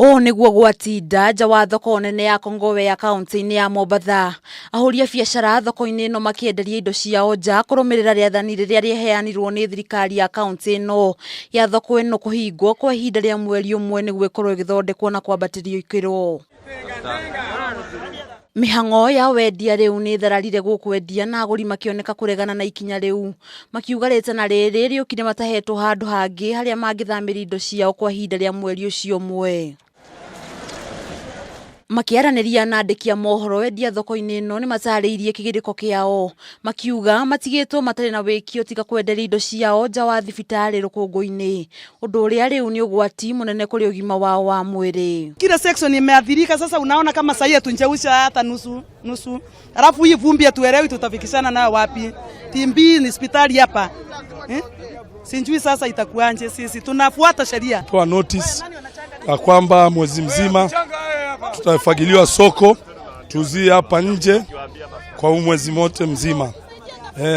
O niguo gwatinda nja wa thoko nene ya Kongowe ya kaunti-inĩ ya Mombatha. Ahũri a biacara thoko-inĩ ĩno makĩenderia indo ciao nja kũrũmĩrĩra rĩathani rĩrĩa rĩheanirwo nĩ thirikari ya kaunti ĩno ya thoko ĩno kũhingwo kwa ihinda rĩa mweri ũmwe nĩguo ĩkorwo ĩgĩthondekwo na kwambatĩrio ikĩro. Mĩhang'o ya wendia rĩu nĩ thararire gũkwendia na agũri makĩoneka kũregana na ikinya rĩu. Makiuga rĩtana rĩrĩ rĩũkire matahetwo handũ hangĩ harĩa mangĩthamĩria indo ciao kwa ihinda rĩa mweri ũcio ũmwe. Makiaranĩria na andĩki a mohoro endia thoko-inĩ ĩno nĩ matarĩirie kĩgirĩko kĩao. Makiuga matigĩtwo matarĩ na wĩkio tiga kwenderia indo ciao nja wa thibitarĩ rũkũngũ-inĩ. Ũndũ ũrĩa rĩu nĩ ũgwati mũnene kũrĩ ũgima wao wa mwĩrĩ. Kila section imeathirika sasa, unaona kama sasa tunjeusha hata nusu. Alafu hii vumbi hatuelewi tutafikishana nayo wapi. Timbi ni hospitali hapa. Sijui sasa itakuanje, sisi tunafuata sheria. Kwa notice kwamba mwezi mzima tutafagiliwa soko tuzie hapa nje kwa mwezi mote mzima.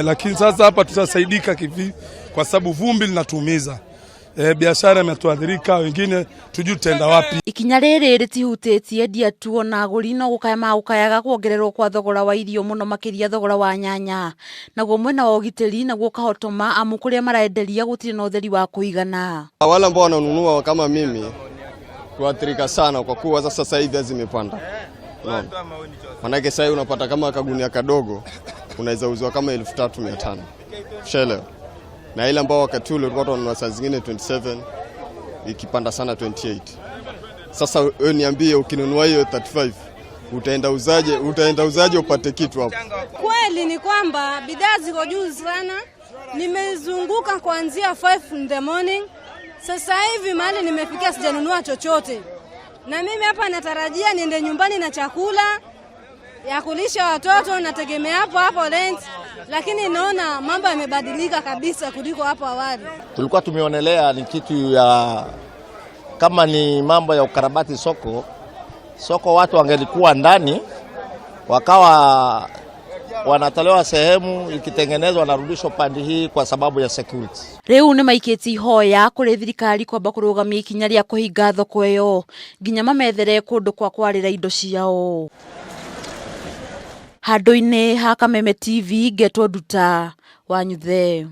Lakini sasa hapa tutasaidika kivi kwa sababu vumbi linatuumiza. Biashara imetuadhirika, wengine tujui tenda wapi. Ikinya rĩrĩ rĩtihutĩtie endia tu na agũri no gũkayaga kuongererwo kwa thogora wa irio mũno makĩria thogora wa nyanya. Naguo mwena wa ũgitĩri naguo kahotoma amu kũrĩa marenderia gũtirĩ na ũtheri wa kũigana. Wale ambao wananunua kama mimi tuathirika sana kwa kuwa sasa hivi zimepanda. Manake sasa unapata kama kagunia kadogo unaweza uzwa kama 3500. Shele. Na ile ambao wakati ule tulikuwa tunanunua saa zingine 27 ikipanda sana 28. Sasa wewe niambie ukinunua hiyo 35 utaenda uzaje upate kitu hapo? Kweli ni kwamba bidhaa ziko juu sana. Nimezunguka kuanzia 5 in the morning. Sasa hivi mahali nimefikia sijanunua chochote. Na mimi hapa natarajia niende nyumbani na chakula ya kulisha watoto, nategemea hapo rent, lakini naona mambo yamebadilika kabisa kuliko hapo awali. Tulikuwa tumeonelea ni kitu ya kama ni mambo ya ukarabati soko watu wangelikuwa ndani wakawa wanatolewa sehemu ikitengenezwa wanarudishwa pande hii kwa sababu ya security. Rĩu nĩ maikĩtie ihoya kũrĩ thirikari kwamba kũrũgamia ikinya rĩa kũhinga thoko ĩyo nginya mamethere kũndũ kwa kwarĩra indo ciao. Handũ-inĩ ha Kameme TV Getwo Nduta Wanyuthe.